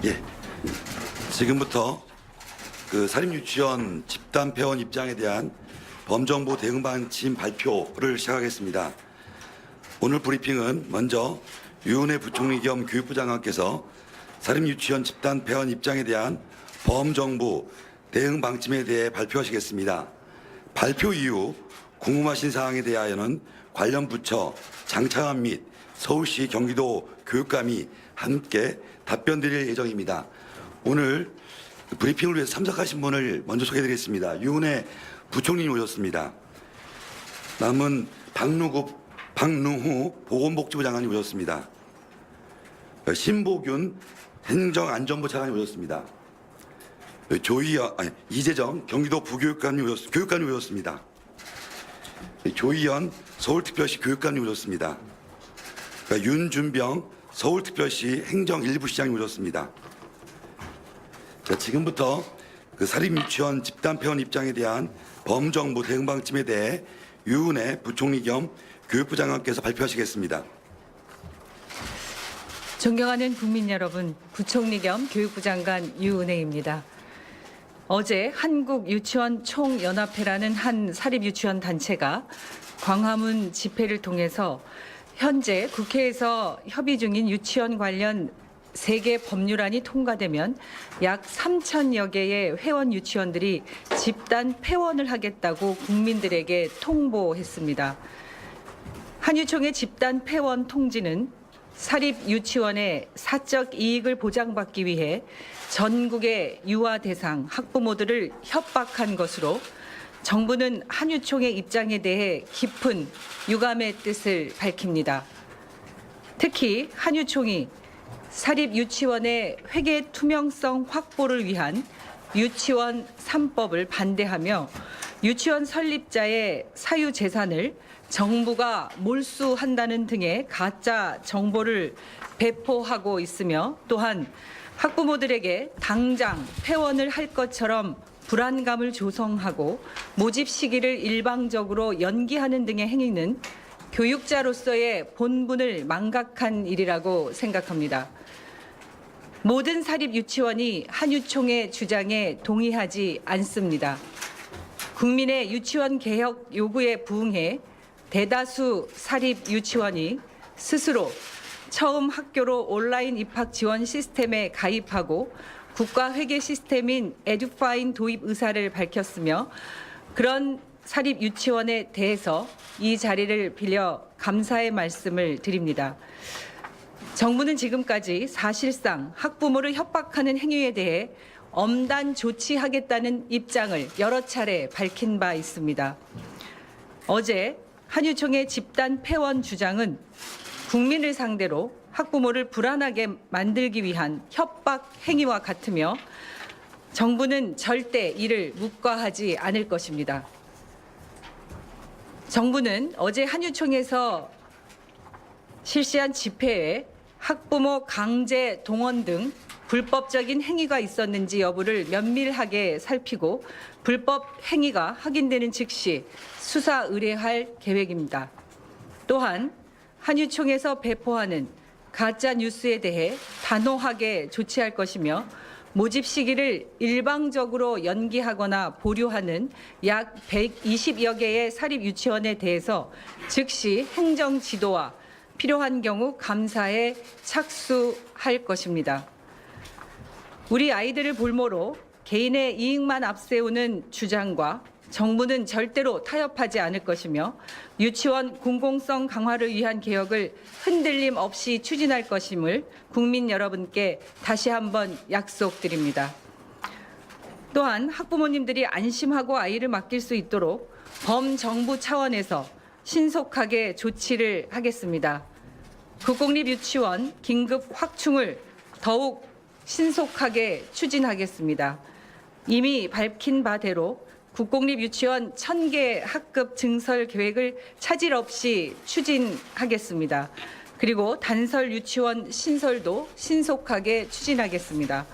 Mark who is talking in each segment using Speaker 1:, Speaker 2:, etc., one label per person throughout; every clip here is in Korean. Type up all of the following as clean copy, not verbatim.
Speaker 1: 예, 지금부터 사립유치원 집단 폐원 입장에 대한 범정부 대응 방침 발표를 시작하겠습니다. 오늘 브리핑은 먼저 유은혜 부총리 겸 교육부 장관께서 사립유치원 집단 폐원 입장에 대한 범정부 대응 방침에 대해 발표하시겠습니다. 발표 이후 궁금하신 사항에 대하여는 관련 부처, 장차관 및 서울시 경기도 교육감이 함께 답변 드릴 예정입니다. 오늘 브리핑을 위해서 참석하신 분을 먼저 소개해드리겠습니다. 유은혜 부총리님 오셨습니다. 남은 박능후 보건복지부 장관님 오셨습니다. 신보균 행정안전부 차관님 오셨습니다. 이재정 경기도 부교육감님 오셨습니다. 조희연 서울특별시 교육감님 오셨습니다. 윤준병 서울특별시 행정일부시장님 오셨습니다. 자, 지금부터 사립유치원 집단 폐원 입장에 대한 범정부 대응 방침에 대해 유은혜 부총리 겸 교육부 장관께서 발표하시겠습니다.
Speaker 2: 존경하는 국민 여러분, 부총리 겸 교육부 장관 유은혜입니다. 어제 한국유치원총연합회라는 한 사립유치원 단체가 광화문 집회를 통해서 현재 국회에서 협의 중인 유치원 관련 3개 법률안이 통과되면 약 3,000여 개의 회원 유치원들이 집단 폐원을 하겠다고 국민들에게 통보했습니다. 한유총의 집단 폐원 통지는 사립유치원의 사적 이익을 보장받기 위해 전국의 유아 대상 학부모들을 협박한 것으로 정부는 한유총의 입장에 대해 깊은 유감의 뜻을 밝힙니다. 특히 한유총이 사립유치원의 회계 투명성 확보를 위한 유치원 3법을 반대하며 유치원 설립자의 사유재산을 정부가 몰수한다는 등의 가짜 정보를 배포하고 있으며 또한 학부모들에게 당장 폐원을 할 것처럼 불안감을 조성하고 모집 시기를 일방적으로 연기하는 등의 행위는 교육자로서의 본분을 망각한 일이라고 생각합니다. 모든 사립유치원이 한유총의 주장에 동의하지 않습니다. 국민의 유치원 개혁 요구에 부응해 대다수 사립유치원이 스스로 처음 학교로 온라인 입학 지원 시스템에 가입하고 국가 회계 시스템인 에듀파인 도입 의사를 밝혔으며 그런 사립유치원에 대해서 이 자리를 빌려 감사의 말씀을 드립니다. 정부는 지금까지 사실상 학부모를 협박하는 행위에 대해 엄단 조치하겠다는 입장을 여러 차례 밝힌 바 있습니다. 어제 한유총의 집단 폐원 주장은 국민을 상대로 학부모를 불안하게 만들기 위한 협박 행위와 같으며 정부는 절대 이를 묵과하지 않을 것입니다. 정부는 어제 한유총에서 실시한 집회에 학부모 강제 동원 등 불법적인 행위가 있었는지 여부를 면밀하게 살피고 불법 행위가 확인되는 즉시 수사 의뢰할 계획입니다. 또한 한유총에서 배포하는 가짜 뉴스에 대해 단호하게 조치할 것이며 모집 시기를 일방적으로 연기하거나 보류하는 약 120여 개의 사립유치원에 대해서 즉시 행정 지도와 필요한 경우 감사에 착수할 것입니다. 우리 아이들을 볼모로 개인의 이익만 앞세우는 주장과 정부는 절대로 타협하지 않을 것이며 유치원 공공성 강화를 위한 개혁을 흔들림 없이 추진할 것임을 국민 여러분께 다시 한번 약속드립니다. 또한 학부모님들이 안심하고 아이를 맡길 수 있도록 범정부 차원에서 신속하게 조치를 하겠습니다. 국공립유치원 긴급 확충을 더욱 신속하게 추진하겠습니다. 이미 밝힌 바대로 국공립유치원 1,000개 학급 증설 계획을 차질 없이 추진하겠습니다. 그리고 단설 유치원 신설도 신속하게 추진하겠습니다.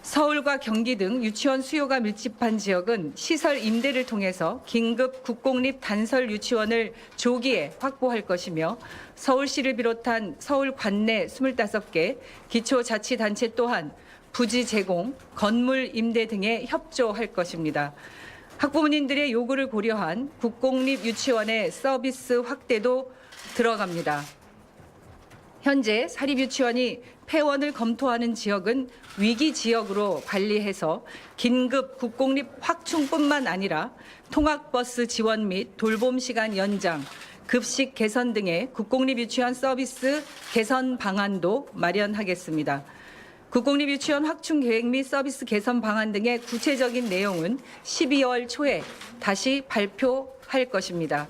Speaker 2: 서울과 경기 등 유치원 수요가 밀집한 지역은 시설 임대를 통해서 긴급 국공립 단설 유치원을 조기에 확보할 것이며 서울시를 비롯한 서울 관내 25개 기초자치단체 또한 부지 제공, 건물 임대 등에 협조할 것입니다. 학부모님들의 요구를 고려한 국공립 유치원의 서비스 확대도 들어갑니다. 현재 사립유치원이 폐원을 검토하는 지역은 위기 지역으로 관리해서 긴급 국공립 확충뿐만 아니라 통학버스 지원 및 돌봄 시간 연장, 급식 개선 등의 국공립 유치원 서비스 개선 방안도 마련하겠습니다. 국공립 유치원 확충 계획 및 서비스 개선 방안 등의 구체적인 내용은 12월 초에 다시 발표할 것입니다.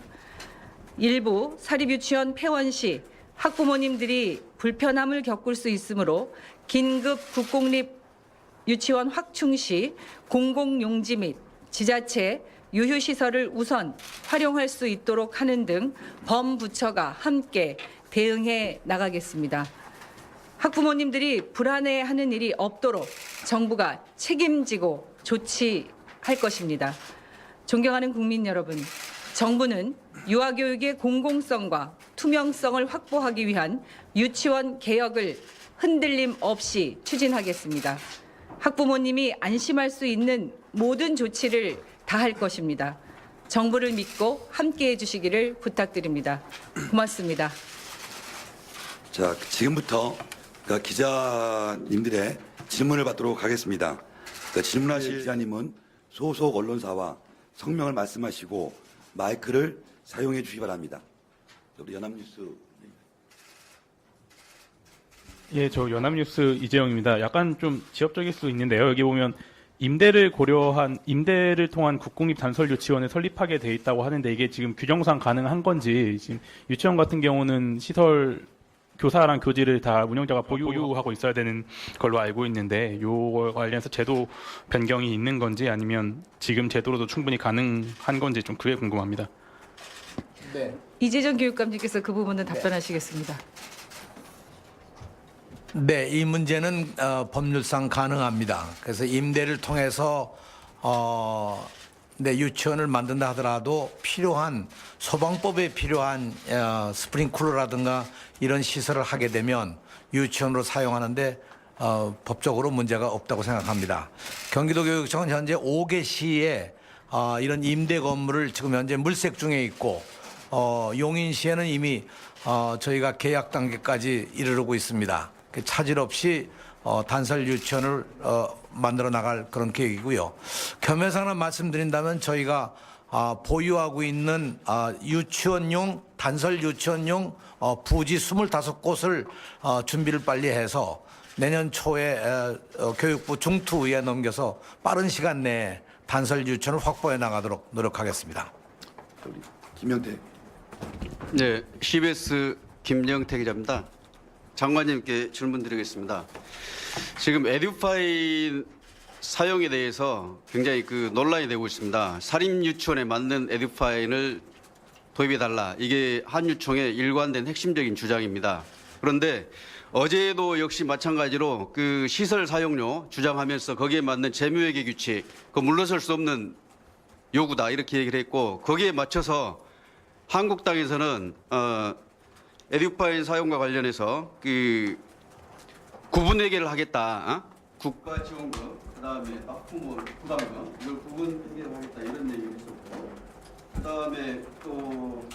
Speaker 2: 일부 사립유치원 폐원 시 학부모님들이 불편함을 겪을 수 있으므로 긴급 국공립 유치원 확충 시 공공용지 및 지자체 유휴시설을 우선 활용할 수 있도록 하는 등 범부처가 함께 대응해 나가겠습니다. 학부모님들이 불안해하는 일이 없도록 정부가 책임지고 조치할 것입니다. 존경하는 국민 여러분, 정부는 유아교육의 공공성과 투명성을 확보하기 위한 유치원 개혁을 흔들림 없이 추진하겠습니다. 학부모님이 안심할 수 있는 모든 조치를 다할 것입니다. 정부를 믿고 함께해 주시기를 부탁드립니다. 고맙습니다.
Speaker 1: 자, 지금부터 기자님들의 질문을 받도록 하겠습니다. 질문하실 기자님은 소속 언론사와 성명을 말씀하시고 마이크를 사용해 주시기 바랍니다. 우리 연합뉴스.
Speaker 3: 예, 저 연합뉴스 이재영입니다. 약간 좀 지엽적일 수 있는데요. 여기 보면 임대를 통한 국공립 단설 유치원을 설립하게 돼 있다고 하는데 이게 지금 규정상 가능한 건지, 지금 유치원 같은 경우는 시설 교사랑 교지를 다 운영자가 보유하고 있어야 되는 걸로 알고 있는데, 요거 관련해서 제도 변경이 있는 건지 아니면 지금 제도로도 충분히 가능한 건지 좀 그게 궁금합니다.
Speaker 4: 네.
Speaker 2: 이재정 교육감님께서 그 부분은 답변하시겠습니다.
Speaker 4: 네, 이 문제는 법률상 가능합니다. 그래서 임대를 통해서 유치원을 만든다 하더라도 필요한 소방법에 필요한 스프링쿨러라든가 이런 시설을 하게 되면 유치원으로 사용하는데 법적으로 문제가 없다고 생각합니다. 경기도교육청은 현재 5개 시에 이런 임대 건물을 지금 현재 물색 중에 있고 용인시에는 이미 저희가 계약 단계까지 이르르고 있습니다. 차질 없이 단설 유치원을 만들어 나갈 그런 계획이고요. 겸해서 말씀드린다면 저희가 보유하고 있는 유치원용 단설 유치원용 부지 25곳을 준비를 빨리 해서 내년 초에 교육부 중투위에 넘겨서 빠른 시간 내에 단설 유치원을 확보해 나가도록 노력하겠습니다.
Speaker 1: 김영태.
Speaker 5: 네, CBS 김영태 기자입니다. 장관님께 질문드리겠습니다. 지금 에듀파인 사용에 대해서 굉장히 논란이 되고 있습니다. 사립유치원에 맞는 에듀파인을 도입해달라. 이게 한유총의 일관된 핵심적인 주장입니다. 그런데 어제도 역시 마찬가지로 시설 사용료 주장하면서 거기에 맞는 재무회계 규칙, 물러설 수 없는 요구다 이렇게 얘기를 했고, 거기에 맞춰서 한국당에서는 에듀파인 사용과 관련해서 구분 회계를 하겠다. 국가 지원금, 그다음에 학부모 부담금 이걸 구분 회계를 하겠다 이런 얘기를 했었고, 그다음에 또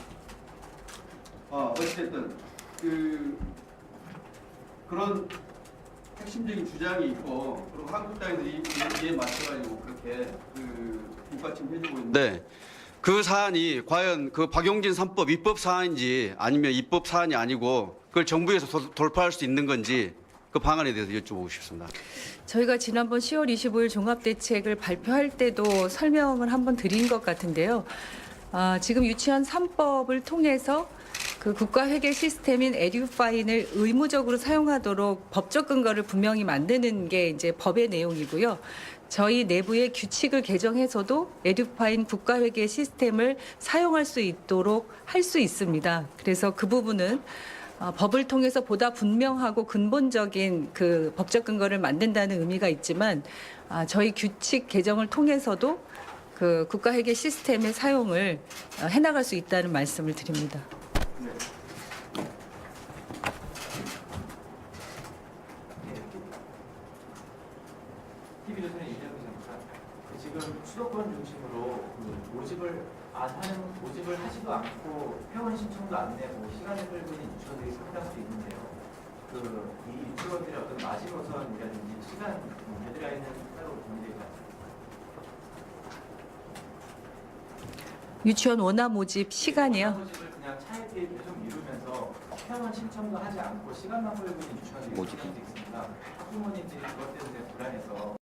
Speaker 5: 어쨌든 그런 핵심적인 주장이 있고, 그리고 한국당에서 이에 맞춰가지고 그렇게 뒷받침해주고 있는데, 그 사안이 과연 박용진 3법 입법 사안인지 아니면 입법 사안이 아니고 그걸 정부에서 돌파할 수 있는 건지 그 방안에 대해서 여쭤보고 싶습니다.
Speaker 2: 저희가 지난번 10월 25일 종합대책을 발표할 때도 설명을 한번 드린 것 같은데요. 지금 유치원 3법을 통해서 국가회계 시스템인 에듀파인을 의무적으로 사용하도록 법적 근거를 분명히 만드는 게 이제 법의 내용이고요. 저희 내부의 규칙을 개정해서도 에듀파인 국가회계 시스템을 사용할 수 있도록 할 수 있습니다. 그래서 그 부분은 법을 통해서 보다 분명하고 근본적인 그 법적 근거를 만든다는 의미가 있지만 저희 규칙 개정을 통해서도 그 국가회계 시스템의 사용을 해나갈 수 있다는 말씀을 드립니다.
Speaker 6: TV조선의 이재용 기자입니다. 지금 수도권 중심으로 그 모집을 하지도 않고 회원 신청도 안 내고 시간을 끌고 있는 유치원들이 상당수 있는데요. 이 유치원들의 어떤 마지노선이라든지 시간 데드라인은 따로 정해되지 않습니다.
Speaker 2: 유치원 원화 모집 시간이요.
Speaker 6: 모집을 그냥 차이게 계속 미루면서 회원 신청도 하지 않고 시간만 끌고 있는 유치원들이 상당수 있습니다. 학부모님들이 그것 때문에 불안해서